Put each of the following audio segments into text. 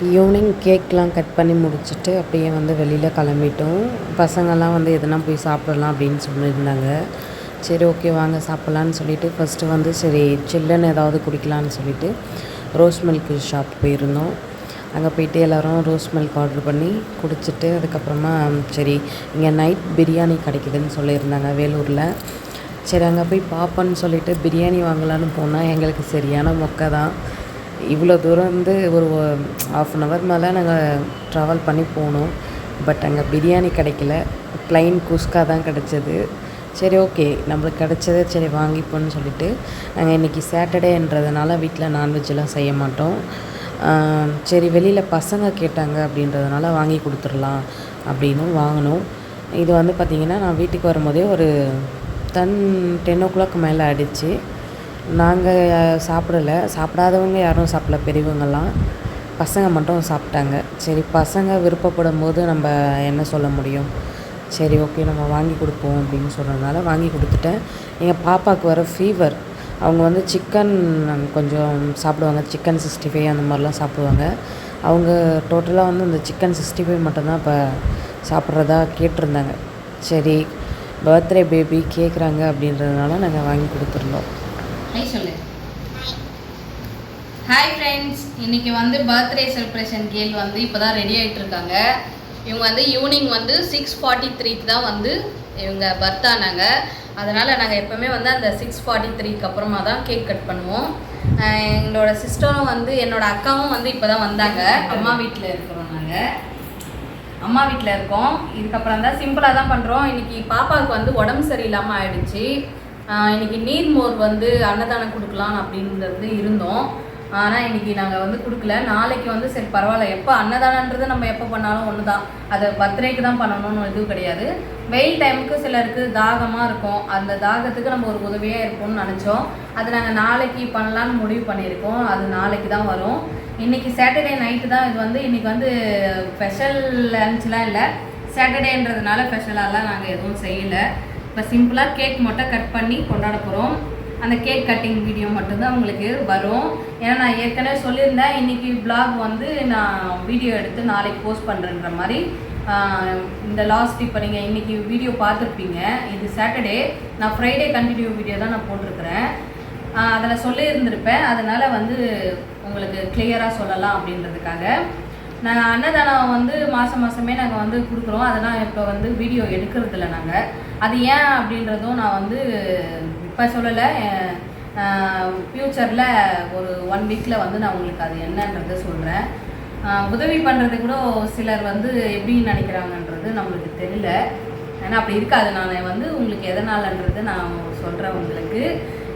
Evening கேக்லாம் cut பண்ணி முடிச்சுட்டு அப்படியே வந்து வெளியில் கிளம்பிட்டோம். பசங்கள்லாம் வந்து எதுனா போய் சாப்பிடலாம் அப்படின்னு சொல்லியிருந்தாங்க. சரி ஓகே வாங்க சாப்பிட்லான்னு சொல்லிவிட்டு ஃபஸ்ட்டு வந்து சரி சில்லுன்னு ஏதாவது குடிக்கலான்னு சொல்லிவிட்டு ரோஸ் மில்க் ஷாப் போயிருந்தோம். அங்கே போய்ட்டு எல்லோரும் ரோஸ் மில்க் ஆர்டர் பண்ணி குடிச்சிட்டு அதுக்கப்புறமா சரி இங்கே நைட் பிரியாணி கிடைக்குதுன்னு சொல்லியிருந்தாங்க வேலூரில். சரி அங்கே போய் பார்ப்போன்னு சொல்லிவிட்டு பிரியாணி வாங்கலான்னு போனால் எங்களுக்கு சரியான மொக்கை தான். இவ்வளோ தூரம் வந்து ஒரு 1/2 hour மேலே நாங்கள் ட்ராவல் பண்ணி போனோம். பட் அங்கே பிரியாணி கிடைக்கல, ப்ளைன் குஸ்கா தான் கிடச்சிது. சரி ஓகே நம்மளுக்கு கிடச்சது சரி வாங்கிப்போன்னு சொல்லிவிட்டு நாங்கள் இன்றைக்கி சாட்டர்டேன்றதுனால வீட்டில் நான்வெஜ்ஜெலாம் செய்ய மாட்டோம். சரி வெளியில் பசங்க கேட்டாங்க அப்படின்றதுனால வாங்கி கொடுத்துடலாம் அப்படின்னு வாங்கினோம். இது வந்து பார்த்திங்கன்னா நான் வீட்டுக்கு வரும்போதே ஒரு 10 o'clock மேலே ஆகிடுச்சு. நாங்கள் சாப்பிடாதவங்க யாரும் சாப்பிடல, பெரியவங்கள்லாம். பசங்க மட்டும் சாப்பிட்டாங்க. சரி பசங்க விருப்பப்படும் போது நம்ம என்ன சொல்ல முடியும். சரி ஓகே நம்ம வாங்கி கொடுப்போம் அப்படின்னு சொன்னதுனால வாங்கி கொடுத்துட்டேன். எங்கள் பாப்பாவுக்கு வர ஃபீவர், அவங்க வந்து சிக்கன் கொஞ்சம் சாப்பிடுவாங்க, சிக்கன் 65 அந்த மாதிரிலாம் சாப்பிடுவாங்க. அவங்க டோட்டலாக வந்து இந்த சிக்கன் 65 மட்டும்தான் இப்போ சாப்பிட்றதா கேட்டிருந்தாங்க. சரி பர்த்டே பேபி கேட்குறாங்க அப்படின்றதுனால நாங்கள் வாங்கி கொடுத்துருந்தோம். ஹாய் சொல்லு. ஹாய் ஃப்ரெண்ட்ஸ், இன்றைக்கி வந்து பர்த்டே செலிப்ரேஷன் கேள் வந்து இப்போ தான் ரெடி ஆகிட்டு இருக்காங்க. இவங்க வந்து ஈவினிங் வந்து 6:43 தான் வந்து இவங்க பர்த் ஆனாங்க. அதனால் நாங்கள் எப்போவுமே வந்து அந்த 6:43 அப்புறமா தான் கேக் கட் பண்ணுவோம். எங்களோட சிஸ்டரும் வந்து என்னோடய அக்காவும் வந்து இப்போ தான் வந்தாங்க. அம்மா வீட்டில் இருக்கிறோம், நாங்கள் அம்மா வீட்டில் இருக்கோம். இதுக்கப்புறம் தான் சிம்பிளாக தான் பண்ணுறோம். இன்றைக்கி பாப்பாவுக்கு வந்து உடம்பு சரியில்லாமல் ஆயிடுச்சு. இன்றைக்கி நீர்மோர் வந்து அன்னதானம் கொடுக்கலாம் அப்படின்றது இருந்தோம். ஆனால் இன்றைக்கி நாங்கள் வந்து கொடுக்கல. நாளைக்கு வந்து சரி பரவாயில்ல, எப்போ அன்னதானன்றது நம்ம எப்போ பண்ணாலும் ஒன்று தான், அது பர்த்டேக்கு தான் பண்ணணும்னு எதுவும் கிடையாது. வெயில் டைமுக்கு சிலருக்கு தாகமாக இருக்கும், அந்த தாகத்துக்கு நம்ம ஒரு உதவியாக இருப்போம்னு நினச்சோம். அது நாங்கள் நாளைக்கு பண்ணலான்னு முடிவு பண்ணியிருக்கோம். அது நாளைக்கு தான் வரும். இன்றைக்கி சாட்டர்டே நைட்டு தான் இது வந்து. இன்றைக்கி வந்து ஸ்பெஷல் லன்ச்லாம் இல்லை, சாட்டர்டேன்றதுனால ஸ்பெஷலாலாம் நாங்கள் எதுவும் செய்யலை. இப்போ சிம்பிளாக கேக் மட்டும் கட் பண்ணி கொண்டாட போகிறோம். அந்த கேக் கட்டிங் வீடியோ மட்டும்தான் உங்களுக்கு வரும். ஏன்னா நான் ஏற்கனவே சொல்லியிருந்தேன் இன்றைக்கி வ்ளாக் வந்து நான் வீடியோ எடுத்து நாளைக்கு போஸ்ட் பண்ணுறேன்ற மாதிரி. இந்த லாஸ்ட் இப்போ நீங்கள் இன்றைக்கி வீடியோ பார்த்துருப்பீங்க. இது சாட்டர்டே, நான் ஃப்ரைடே கண்டினியூ வீடியோ தான் நான் போட்டிருக்கிறேன். அதில் சொல்லியிருந்திருப்பேன். அதனால் வந்து உங்களுக்கு கிளியராக சொல்லலாம் அப்படின்றதுக்காக நாங்கள் அன்னதானம் வந்து மாதமே நாங்கள் வந்து கொடுக்குறோம். அதெல்லாம் இப்போ வந்து வீடியோ எடுக்கிறதில்ல நாங்கள். அது ஏன் அப்படின்றதும் நான் வந்து இப்போ சொல்லலை, ஃப்யூச்சரில் ஒரு 1 weekல வந்து நான் உங்களுக்கு அது என்னன்றதை சொல்கிறேன். உதவி பண்ணுறது கூட சிலர் வந்து எப்படி நினைக்கிறாங்கன்றது நம்மளுக்கு தெரியல. ஏன்னா அப்படி இருக்காது. நான் வந்து உங்களுக்கு எதனாலன்றது நான் சொல்கிறேன் உங்களுக்கு.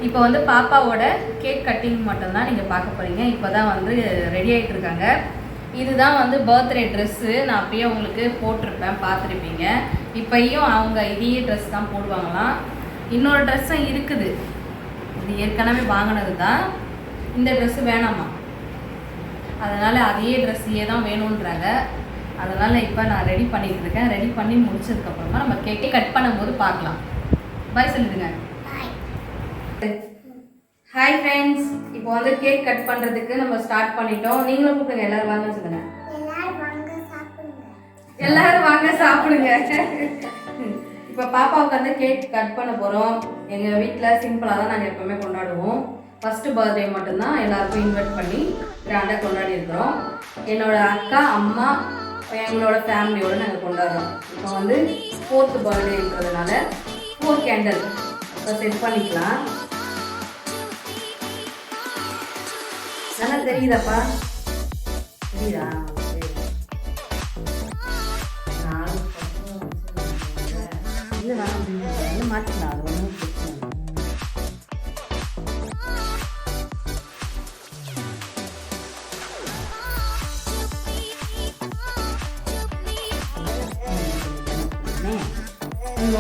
இப்போ வந்து பாப்பாவோட கேக் கட்டிங் மட்டும்தான் நீங்கள் பார்க்க போகிறீங்க. இப்போ தான் வந்து ரெடி ஆகிட்டு இருக்காங்க. இதுதான் வந்து பர்த்டே ட்ரெஸ்ஸு. நான் அப்படியே உங்களுக்கு போட்டிருப்பேன், பார்த்துருப்பீங்க. இப்போயும் அவங்க இதையே ட்ரெஸ் தான் போடுவாங்களாம். இன்னொரு ட்ரெஸ்ஸும் இருக்குது, இது ஏற்கனவே வாங்கினது தான். இந்த ட்ரெஸ்ஸு வேணாமா, அதனால் அதே ட்ரெஸ்ஸையே தான் வேணுன்றாங்க. அதனால் இப்போ நான் ரெடி பண்ணிகிட்டு இருக்கேன். ரெடி பண்ணி முடிச்சதுக்கப்புறமா நம்ம கேக்கே கட் பண்ணும்போது பார்க்கலாம். பாய் சொல்லிடுங்க. ஹாய் ஃப்ரெண்ட்ஸ், இப்போ வந்து கேக் கட் பண்ணுறதுக்கு நம்ம ஸ்டார்ட் பண்ணிட்டோம். நீங்களும் கூப்பிடுங்க, எல்லோரும் வாங்க சொல்லுங்க. எல்லோரும் வாங்க சாப்பிடுங்க. இப்போ பாப்பாவுக்கு வந்து கேக் கட் பண்ண போகிறோம். எங்கள் வீட்டில் சிம்பிளாக தான் நாங்கள் எப்போவுமே கொண்டாடுவோம். ஃபஸ்ட்டு பர்த்டே மட்டும்தான் எல்லாருக்கும் இன்வைட் பண்ணி கிராண்டாக கொண்டாடி இருக்கிறோம். என்னோடய அக்கா, அம்மா, எங்களோட ஃபேமிலியோடு நாங்கள் கொண்டாடுறோம். இப்போ வந்து 4th பர்த்டேன்றதுனால 4 கேண்டில் இப்போ செட் பண்ணிக்கலாம். நல்லா தெரியுதாப்பா? தெரியுதா? இல்லை வேணாம், மாற்றிக்கலாம். அது ஒன்றும் பிரச்சனை இல்லை.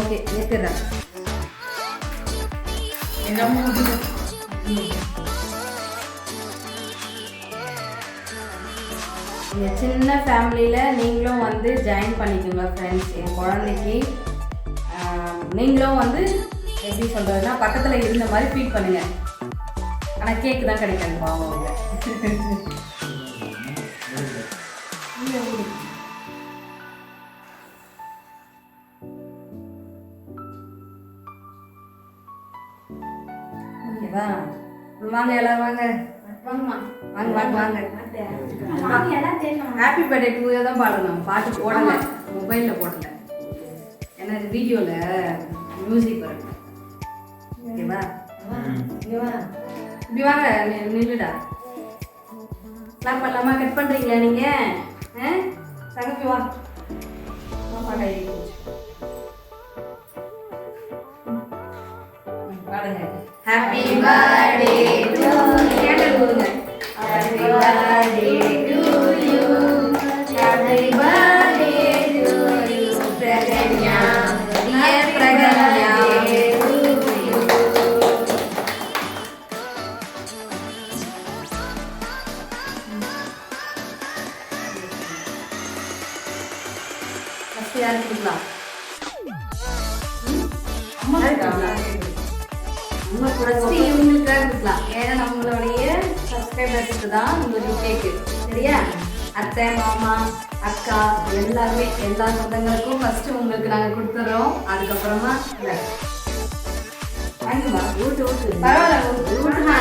ஓகே ஏற்றுறேன். இந்த சின்ன ஃபேமிலியில் நீங்களும் வந்து ஜாயின் பண்ணிக்கோங்க ஃப்ரெண்ட்ஸ். என் குழந்தைக்கு நீங்களும் வந்து எப்படி சொல்கிறதுனா பக்கத்தில் இருந்த மாதிரி ஃபீல் பண்ணுங்கள். ஆனால் கேக்கு தான் கிடைக்காது பாவம். ஓகேவா? வாங்க எல்லாரும் வாங்க. வாங்க வாங்க வாங்க. ஹாப்பி பர்த்டே டூ தான் பாடணும். பாட்டு போடலை, மொபைலில் போடலை, ஏன்னா வீடியோவில் மியூசிக் வரும். ஓகேவா? இப்படி வாங்க, நில்லுடா. கிளாப் பண்ணலாமா? கட் பண்ணுறீங்களா நீங்கள்? தங்கப்பி வா. பாடுங்க. ஹாப்பி பர்த்டே டு கேண்டல் கொடுங்க. Happy birthday to you. Happy birthday to you Pragnya. Dear Pragnya. First யாருக்கு கொடுக்கலாம்? அம்மா இவங்களுக்காக கொடுக்கலாம். ஏன்னா நம்மளுடைய சப்ஸ்கிரைபர்ஸுக்கு தான் உங்களுக்கு கேக்கு. சரியா? அத்தை, மாமா, அக்கா எல்லாருமே எல்லா சொந்தங்களுக்கும் ஃபர்ஸ்ட் உங்களுக்கு நாங்கள் கொடுத்துட்றோம். அதுக்கப்புறமா வாங்கிவா ஊட்டு ஊட்டு பரவாயில்ல ஊட்டுமா.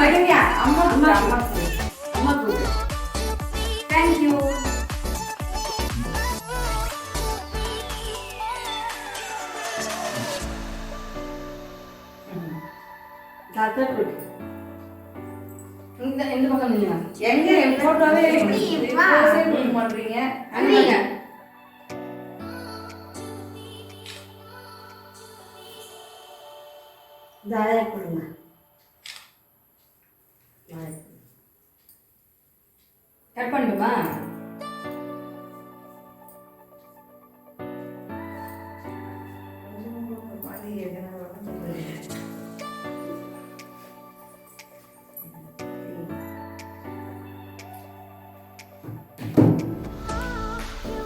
வைக்கங்கயா அம்மா அம்மா அம்மா அம்மா கூட்டு. தேங்க்யூ. இந்த பக்கம் நீங்க எங்க போட்டோவே பண்றீங்க? அங்க தாயா கொடுங்க. கட் பண்ணுமா?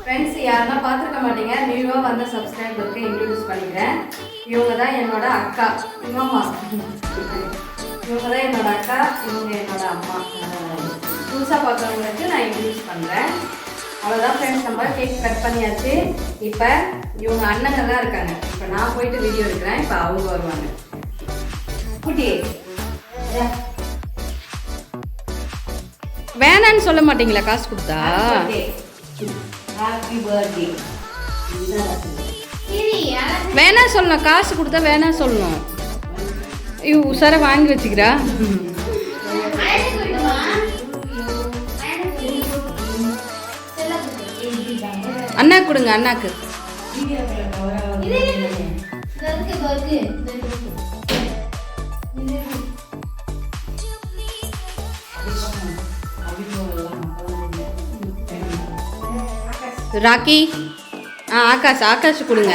ஃப்ரெண்ட்ஸ், யாரெல்லாம் பார்த்துருக்க மாட்டீங்க, நியூவாக வந்த சப்ஸ்கிரைபருக்கு இன்ட்ரடியூஸ் பண்ணிக்கிறேன். இவங்க தான் என்னோட அக்கா. இவங்கம்மா இவங்க தான் என்னோட அக்கா. இவங்க என்னோட அம்மா. புதுசாக பார்க்குறவங்களுக்கு நான் இன்ட்ரடியூஸ் பண்ணுறேன். அவ்வளோதான் ஃப்ரெண்ட்ஸ், நம்ம கேக் கட் பண்ணியாச்சு. இப்போ இவங்க அண்ணங்க தான் இருக்காங்க. இப்போ நான் போயிட்டு வீடியோ எடுக்கிறேன். இப்போ அவங்க வருவாங்க. குட்டி வேணான்னு சொல்ல மாட்டீங்களா காசு கொடுத்தா? Happy birthday. வேணா சொல்லணும், காசு கொடுத்தா வேணா சொல்லணும். ஐயோ உசார வாங்கி வச்சுக்கிறா. அண்ணா கொடுங்க, அண்ணாக்கு. ராக்கி, ஆகாஷ், ஆகாஷ் கொடுங்க.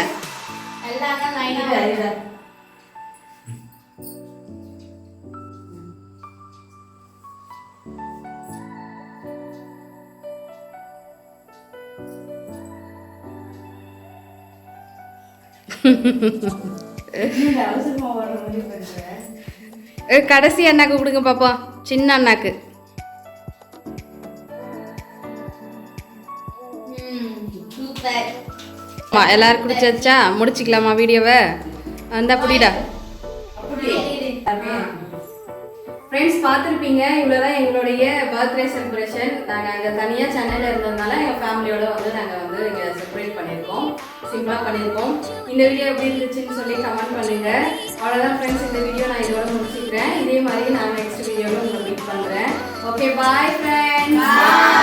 கடைசி அண்ணாக்கு கொடுங்க பாப்பா, சின்ன அண்ணாக்கு. எல்லாரும் குடிச்சாச்சா? முடிச்சுக்கலாமா வீடியோவை? அந்த புடிடா ஃப்ரெண்ட்ஸ், பார்த்துருப்பீங்க. இவ்வளோதான் எங்களுடைய பர்த்டே செலிப்ரேஷன். நாங்கள் அங்கே தனியாக சென்னையில் இருந்ததுனால எங்கள் ஃபேமிலியோட வந்து நாங்கள் வந்து இங்கே செலிப்ரேட் பண்ணியிருக்கோம். சிம்பிளாக பண்ணியிருக்கோம். இந்த வீடியோ எப்படி இருந்துச்சுன்னு சொல்லி கமெண்ட் பண்ணுங்கள். அவ்வளோதான் ஃப்ரெண்ட்ஸ், இந்த வீடியோ நான் இதோட முடிச்சுக்கிறேன். இதே மாதிரி நான் நெக்ஸ்ட் வீடியோவில் உங்களை மீட் பண்ணுறேன். Okay, bye friends.